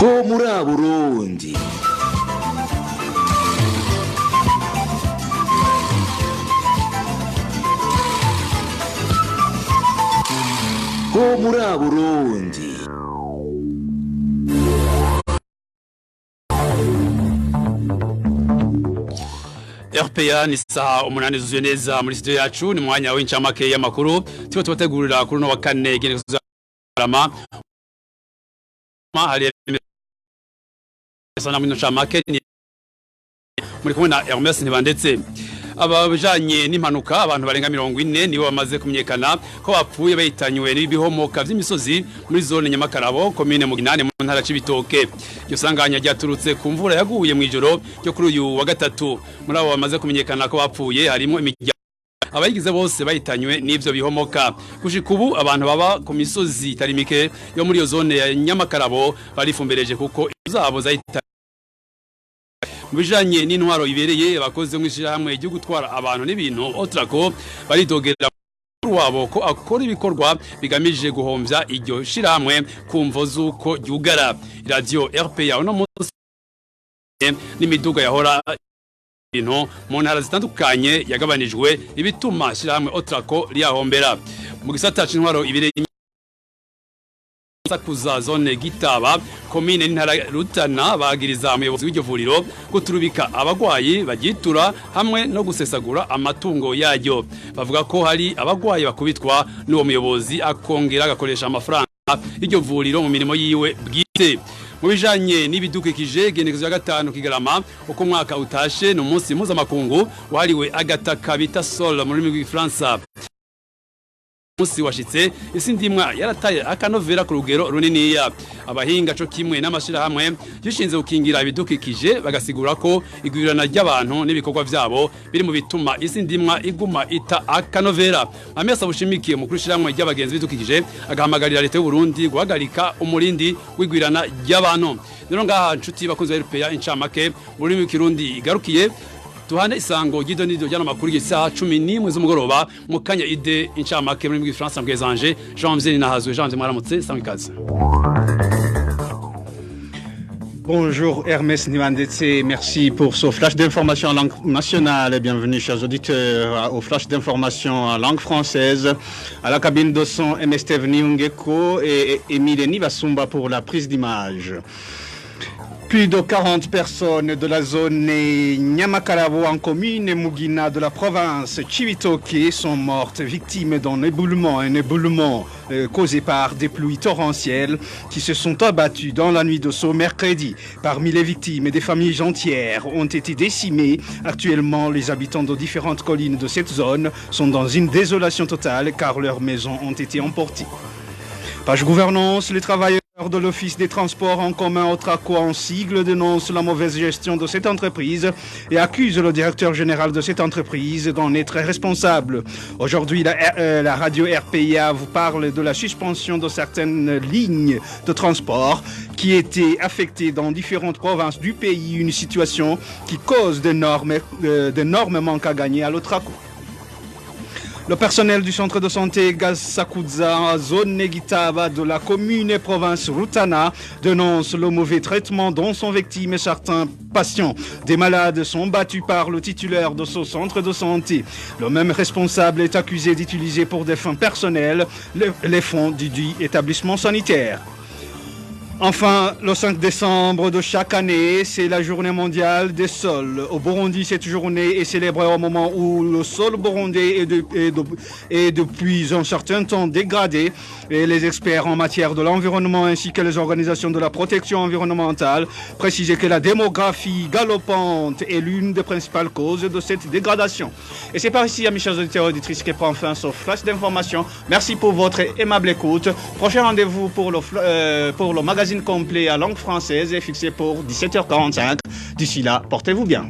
ho muri Burundi. Ho muri Burundi. RPA ni saa umunani zuzuye neza muri studio yacu, ni mwanya w'incamake y'amakuru tibo tubategurira kuri no wa kane genekerezo z'Arama. Hari sana mu ncamake muri kumwe na Hermes Ntibandetse. Abajanye n'impanuka abantu barenga 40 nibo bamaze kumenyekana ko bapfuye bahitanywe n'ibihomoka vy'imisozi muri zone Nyamakarabo commune Muginane mu ntara Cibitoke. Iyo sanganya ryaturutse ku mvura yaguye mu ijoro ryo kuri uyu wa gatatu. Muri abo bamaze kumenyekana ko bapfuye harimo imiryango abayigize bose bahitanywe n'ivyo bihomoka. Gushika ubu abantu baba ku misozi itari mike yo muri iyo zone ya Nyamakarabo barifumbereje kuko izabo zahitanywe. Mubijanye n'intwaro ibereye abakozi mu ishirahamwe ryo gutwara abantu n'ibintu Otrako baridogera wabo ko akora ibikorwa bigamije guhomvya iryo shirahamwe kumvo zuko ryugara. Radio RPA uno munsi n'imiduga yahora ibintu mu ntara zitandukanye yagabanijwe ibituma shirahamwe Otrako liyahombera. Mu gisata c'intwaro ibereye Sakuza zone Gitaba commune n'intara Rutana bagiriza umuyobozi w'iryo vuriro guturubika abagwayi bagitura hamwe no gusesagura amatungo yaryo. Bavuga ko hari abagwayi bakubitwa n'uwo muyobozi akongera agakoresha amafaranga iryo vuriro mu mirimo yiwe bwite. Mu bijanye n'ibidukikije genekerezo ya gatanu Kigarama uko mwaka utashe no munsi mpuzamakungu wahariwe agataka bita sol mu rurimi rw'Igifaransa. Musi washitse isi ndimwa yarataye akanovera ku rugero runiniya. Abahinga co kimwe n'amashirahamwe gishinze gukingira ibidukikije bagasigura ko igwirana ry'abantu n'ibikorwa vyabo biri mu bituma isi ndimwa iguma ita akanovera. Amesa bushimikiye mu kurishiramwe ry'abagenzi bidukikije agahamagarira leta y'u Burundi guhagarika umurindi w'igwirana ry'abantu. Rero ngaha nshuti bakunze RPA incamake muri mu Kirundi igarukiye. Tuhane isango gido nido jana makuru y'isa 11 z'umugoroba mu kanya ide incamake muri mu France mbwezanje Jean-Mzeni Nahazwe. Jean-Mzeni mwaramutse samikaze. Bonjour Hermes Ntibandetse, merci pour ce flash d'information en langue nationale. Bienvenue chers auditeurs au flash d'information en langue française. À la cabine de son MSTV Niungeko et Emile Nivasumba pour la prise d'image. Plus de 40 personnes de la zone Nyamakarabo en commune Mugina de la province Cibitoke sont mortes victimes d'un éboulement causé par des pluies torrentielles qui se sont abattues dans la nuit de ce mercredi. Parmi les victimes, des familles entières ont été décimées. Actuellement, les habitants de différentes collines de cette zone sont dans une désolation totale car leurs maisons ont été emportées. Page gouvernance, les travailleurs de l'Office des transports en commun Otrako en sigle dénonce la mauvaise gestion de cette entreprise et accuse le directeur général de cette entreprise d'en être responsable. Aujourd'hui, la radio RPA vous parle de la suspension de certaines lignes de transport qui étaient affectées dans différentes provinces du pays, une situation qui cause d'énormes manques à gagner à l'Otrako. Le personnel du centre de santé Gasakuza, zone Gitaba de la commune et province Rutana, dénonce le mauvais traitement dont sont victimes certains patients. Des malades sont battus par le titulaire de ce centre de santé. Le même responsable est accusé d'utiliser pour des fins personnelles les fonds du dit établissement sanitaire. Enfin, le 5 décembre de chaque année, c'est la journée mondiale des sols. Au Burundi, cette journée est célébrée au moment où le sol burundais est depuis un certain temps dégradé. Et les experts en matière de l'environnement ainsi que les organisations de la protection environnementale précisent que la démographie galopante est l'une des principales causes de cette dégradation. Et c'est par ici, amis chers auditeurs et auditrices, que prend fin ce flash d'information. Merci pour votre aimable écoute. Prochain rendez-vous pour le magazine complet à langue française est fixé pour 17h45. D'ici là, portez-vous bien.